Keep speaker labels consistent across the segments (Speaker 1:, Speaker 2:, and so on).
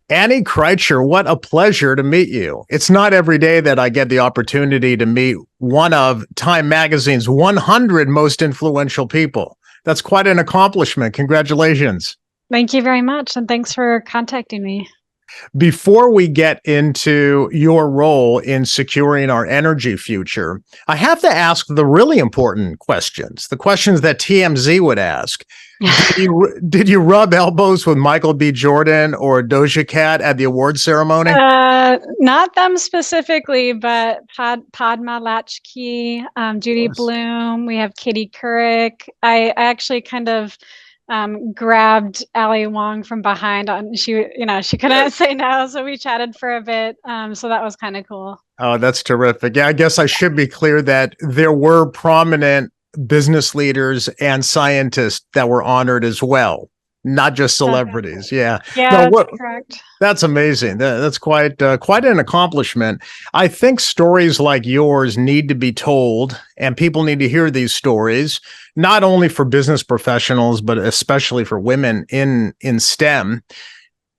Speaker 1: Annie Kritcher, what a pleasure to meet you. It's not every day that I get the opportunity to meet one of Time Magazine's 100 most influential people. That's quite an accomplishment. Congratulations.
Speaker 2: Thank you very much. And thanks for contacting me.
Speaker 1: Before we get into your role in securing our energy future, I have to ask the really important questions, the questions that TMZ would ask. Did you rub elbows with Michael B. Jordan or Doja Cat at the award ceremony?
Speaker 2: Not them specifically, but Padma Latchkey, Judy Bloom. We have Katie Couric. I actually kind of grabbed Ali Wong from behind. She couldn't say no, so we chatted for a bit. So that was kind of cool.
Speaker 1: Oh, that's terrific. Yeah, I guess I should be clear that there were prominent business leaders and scientists that were honored as well, not just celebrities. Yeah,
Speaker 2: that's correct.
Speaker 1: That's amazing. That's quite an accomplishment. I think stories like yours need to be told, and people need to hear these stories, not only for business professionals, but especially for women in STEM.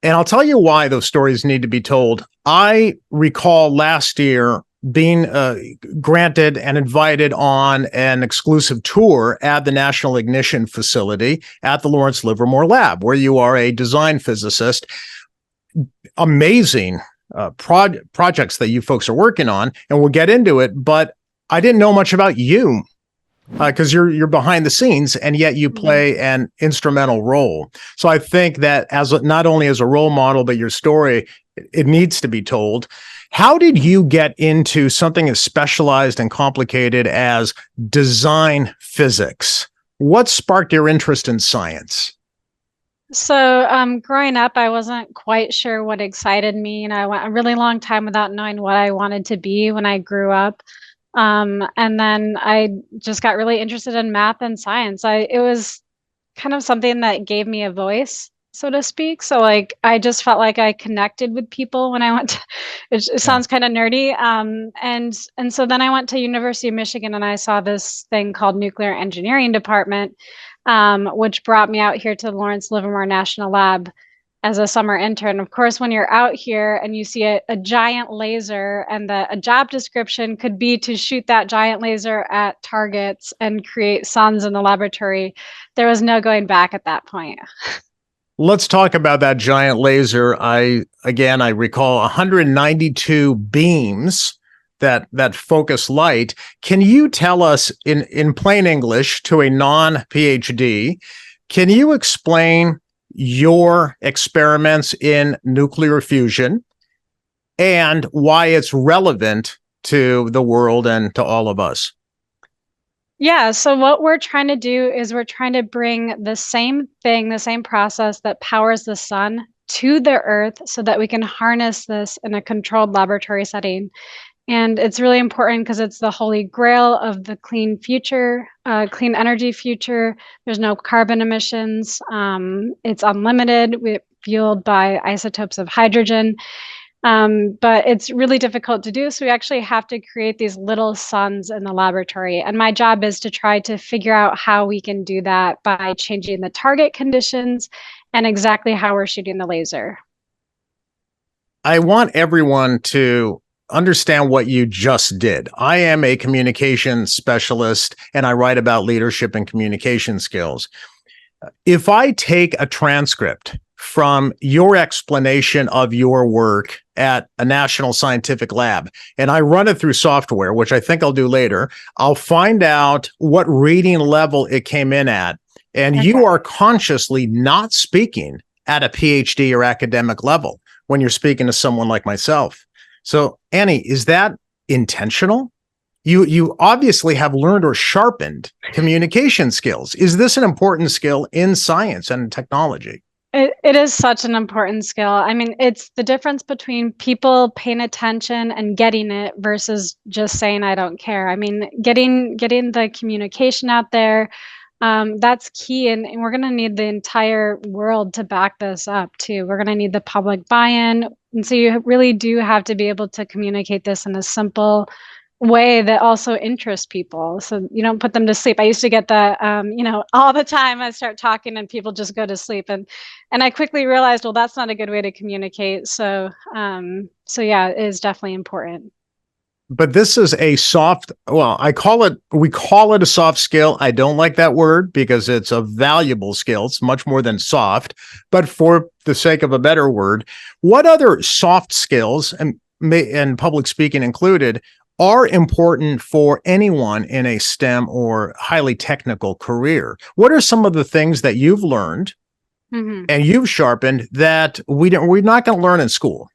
Speaker 1: And I'll tell you why those stories need to be told. I recall last year being granted and invited on an exclusive tour at the National Ignition Facility at the Lawrence Livermore Lab, where you are a design physicist. Amazing projects that you folks are working on, and we'll get into it. But I didn't know much about you because you're behind the scenes, and yet you play an instrumental role. So I think that not only as a role model, but your story, it needs to be told. How did you get into something as specialized and complicated as design physics? What sparked your interest in science?
Speaker 2: So growing up, I wasn't quite sure what excited me. And I went a really long time without knowing what I wanted to be when I grew up. And then I just got really interested in math and science. It was kind of something that gave me a voice, so to speak. So like, I just felt like I connected with people when I went to, it sounds kind of nerdy. And so then I went to University of Michigan and I saw this thing called Nuclear Engineering Department, which brought me out here to the Lawrence Livermore National Lab as a summer intern. Of course, when you're out here and you see a giant laser, and a job description could be to shoot that giant laser at targets and create suns in the laboratory, there was no going back at that point.
Speaker 1: Let's talk about that giant laser. I recall 192 beams that focus light. Can you tell us in plain English to a non-PhD, can you explain your experiments in nuclear fusion and why it's relevant to the world and to all of us?
Speaker 2: Yeah, so what we're trying to do is we're trying to bring the same thing, the same process that powers the sun to the earth so that we can harness this in a controlled laboratory setting. And it's really important because it's the holy grail of the clean future, clean energy future. There's no carbon emissions. It's unlimited. We're fueled by isotopes of hydrogen. But it's really difficult to do. So we actually have to create these little suns in the laboratory. And my job is to try to figure out how we can do that by changing the target conditions and exactly how we're shooting the laser.
Speaker 1: I want everyone to understand what you just did. I am a communication specialist and I write about leadership and communication skills. If I take a transcript from your explanation of your work at a national scientific lab and I run it through software, which I think I'll do later, I'll find out what reading level it came in at. And you are consciously not speaking at a PhD or academic level when you're speaking to someone like myself. So, Annie, is that intentional? You obviously have learned or sharpened communication skills. Is this an important skill in science and technology?
Speaker 2: It is such an important skill. I mean, it's the difference between people paying attention and getting it versus just saying, I don't care. I mean, getting the communication out there, that's key. And we're going to need the entire world to back this up too. We're going to need the public buy-in. And so you really do have to be able to communicate this in a simple, way that also interests people. So you don't put them to sleep. I used to get the, all the time I start talking and people just go to sleep. And I quickly realized, well, that's not a good way to communicate. So yeah, it is definitely important.
Speaker 1: But this is a soft, well, we call it a soft skill. I don't like that word because it's a valuable skill. It's much more than soft. But for the sake of a better word, what other soft skills, and public speaking included, are important for anyone in a STEM or highly technical career? What are some of the things that you've learned and you've sharpened that we're not going to learn in school?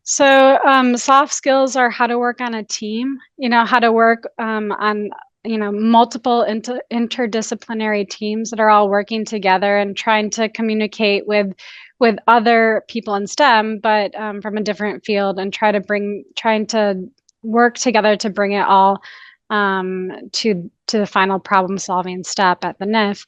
Speaker 2: So soft skills are how to work on a team, how to work on, multiple interdisciplinary teams that are all working together and trying to communicate with other people in STEM, but from a different field, and trying to work together to bring it all to the final problem solving step at the NIF.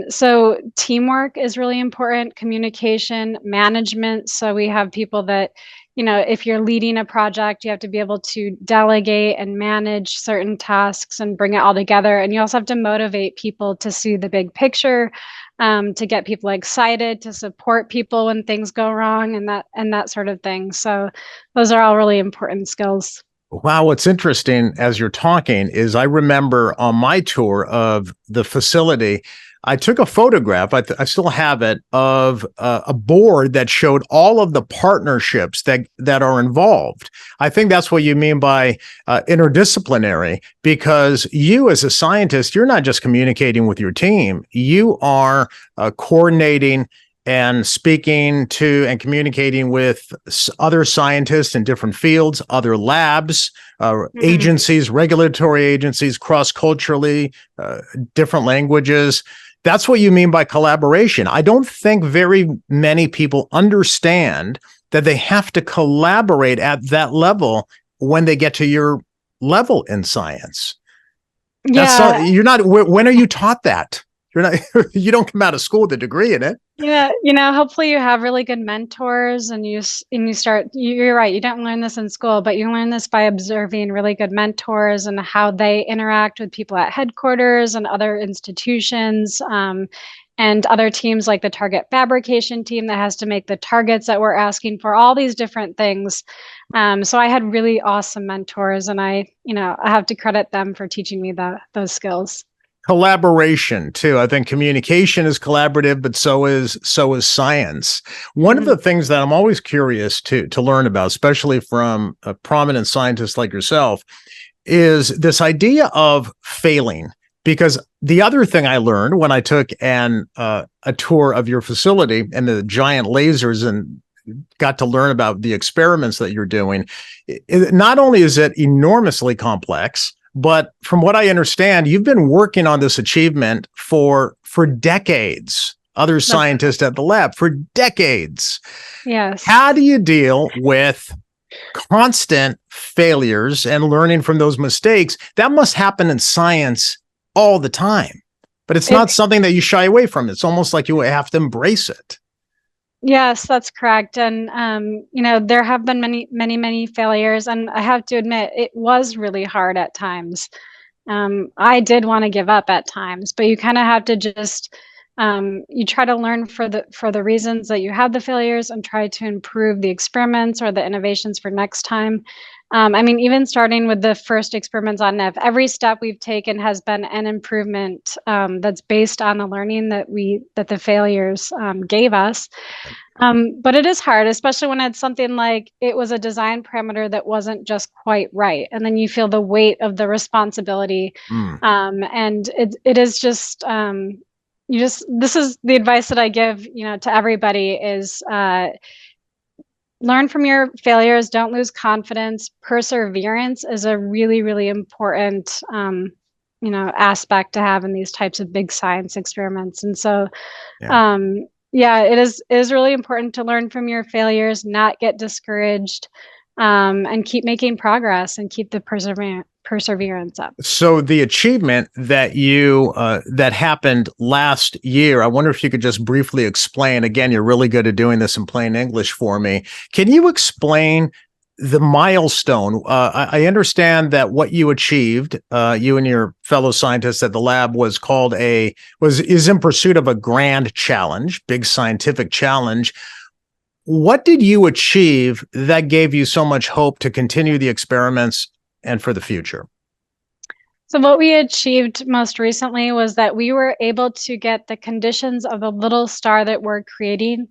Speaker 2: So teamwork is really important, communication, management. So we have people that, if you're leading a project, you have to be able to delegate and manage certain tasks and bring it all together. And you also have to motivate people to see the big picture, to get people excited, to support people when things go wrong, and that sort of thing. So those are all really important skills.
Speaker 1: Wow, what's interesting as you're talking is I remember on my tour of the facility, I took a photograph, I still have it, of a board that showed all of the partnerships that are involved. I think that's what you mean by interdisciplinary, because you as a scientist, you're not just communicating with your team, you are coordinating and speaking to and communicating with other scientists in different fields, other labs, agencies, regulatory agencies, cross-culturally, different languages. That's what you mean by collaboration. I don't think very many people understand that they have to collaborate at that level when they get to your level in science.
Speaker 2: Yeah.
Speaker 1: You're not, when are you taught that? You're not, you don't come out of school with a degree in it.
Speaker 2: Yeah, hopefully you have really good mentors, and you're right, you don't learn this in school, but you learn this by observing really good mentors and how they interact with people at headquarters and other institutions, and other teams like the target fabrication team that has to make the targets that we're asking for, all these different things. So I had really awesome mentors, and I have to credit them for teaching me those skills.
Speaker 1: Collaboration too. I think communication is collaborative, but so is science. One of the things that I'm always curious to learn about, especially from a prominent scientist like yourself, is this idea of failing. Because the other thing I learned when I took a tour of your facility and the giant lasers and got to learn about the experiments that you're doing, not only is it enormously complex, but from what I understand, you've been working on this achievement for decades. Other scientists at the lab for decades.
Speaker 2: Yes.
Speaker 1: How do you deal with constant failures and learning from those mistakes? That must happen in science all the time, but it's not something that you shy away from. It's almost like you have to embrace it.
Speaker 2: Yes, that's correct. And, there have been many failures. And I have to admit, it was really hard at times. I did want to give up at times, but you kind of have to just, you try to learn for the reasons that you had the failures and try to improve the experiments or the innovations for next time. Even starting with the first experiments on NIF, every step we've taken has been an improvement that's based on the learning that the failures gave us. But it is hard, especially when it's something like it was a design parameter that wasn't just quite right, and then you feel the weight of the responsibility. And it is just this is the advice that I give to everybody is. Learn from your failures. Don't lose confidence. Perseverance is a really, really important, aspect to have in these types of big science experiments. And so, it is really important to learn from your failures, not get discouraged, and keep making progress and keep the perseverance up.
Speaker 1: So the achievement that that happened last year, I wonder if you could just briefly explain. Again, you're really good at doing this in plain English for me. Can you explain the milestone. I understand that what you achieved, you and your fellow scientists at the lab, is in pursuit of a grand challenge, big scientific challenge. What did you achieve that gave you so much hope to continue the experiments and for the future?
Speaker 2: So what we achieved most recently was that we were able to get the conditions of the little star that we're creating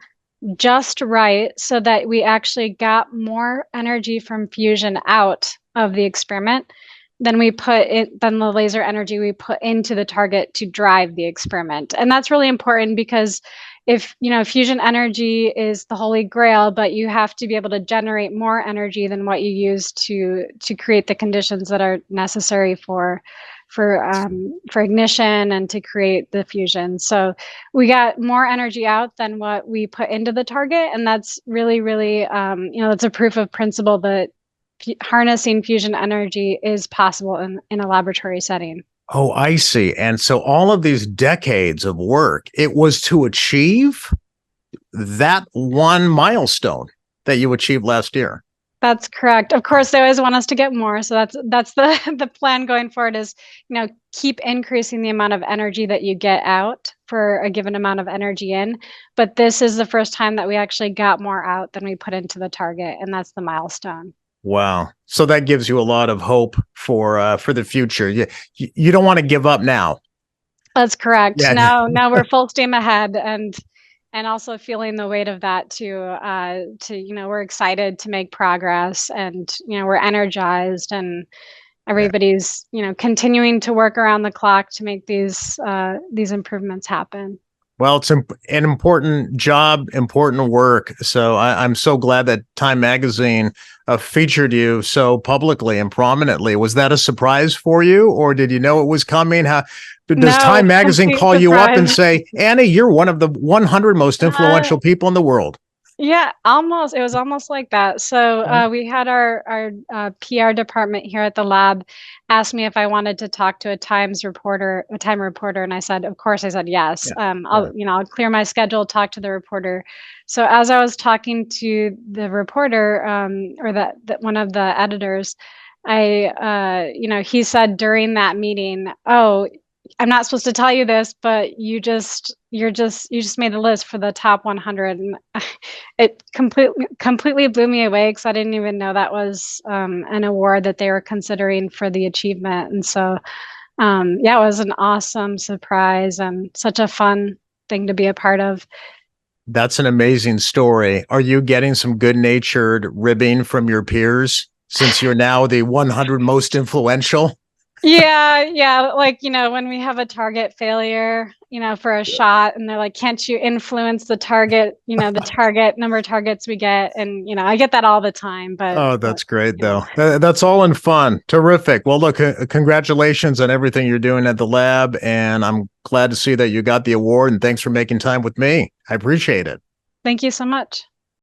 Speaker 2: just right so that we actually got more energy from fusion out of the experiment than the laser energy we put into the target to drive the experiment. And that's really important because if, fusion energy is the holy grail, but you have to be able to generate more energy than what you use to create the conditions that are necessary for ignition and to create the fusion. So we got more energy out than what we put into the target, and that's really, really, that's a proof of principle that harnessing fusion energy is possible in a laboratory setting.
Speaker 1: Oh, I see. And so all of these decades of work, it was to achieve that one milestone that you achieved last year.
Speaker 2: That's correct. Of course, they always want us to get more. So that's the plan going forward is, keep increasing the amount of energy that you get out for a given amount of energy in. But this is the first time that we actually got more out than we put into the target, and that's the milestone.
Speaker 1: Wow. So that gives you a lot of hope for the future. You don't want to give up now.
Speaker 2: That's correct.
Speaker 1: Yeah.
Speaker 2: Now we're full steam ahead, and also feeling the weight of that too. We're excited to make progress, and we're energized, and everybody's continuing to work around the clock to make these improvements happen.
Speaker 1: Well, it's an important job, important work. So I'm so glad that Time Magazine featured you so publicly and prominently. Was that a surprise for you, or did you know it was coming? Does Time Magazine call you up and say, Annie, you're one of the 100 most influential people in the world?
Speaker 2: Yeah, almost. It was almost like that. So we had our PR department here at the lab ask me if I wanted to talk to a Time reporter, and I said, of course. I said yes. I'll clear my schedule, talk to the reporter. So as I was talking to the reporter, or that one of the editors, he said during that meeting, "Oh, I'm not supposed to tell you this, but you just made the list for the top 100." And it completely blew me away because I didn't even know that was an award that they were considering for the achievement. And so, it was an awesome surprise and such a fun thing to be a part of.
Speaker 1: That's an amazing story. Are you getting some good-natured ribbing from your peers since you're now the 100 most influential?
Speaker 2: Yeah. Like, when we have a target failure, for a shot, and they're like, can't you influence the target, the target number of targets we get? And, I get that all the time, but.
Speaker 1: Oh, that's great though. That's all in fun. Terrific. Well, look, congratulations on everything you're doing at the lab. And I'm glad to see that you got the award, and thanks for making time with me. I appreciate it.
Speaker 2: Thank you so much.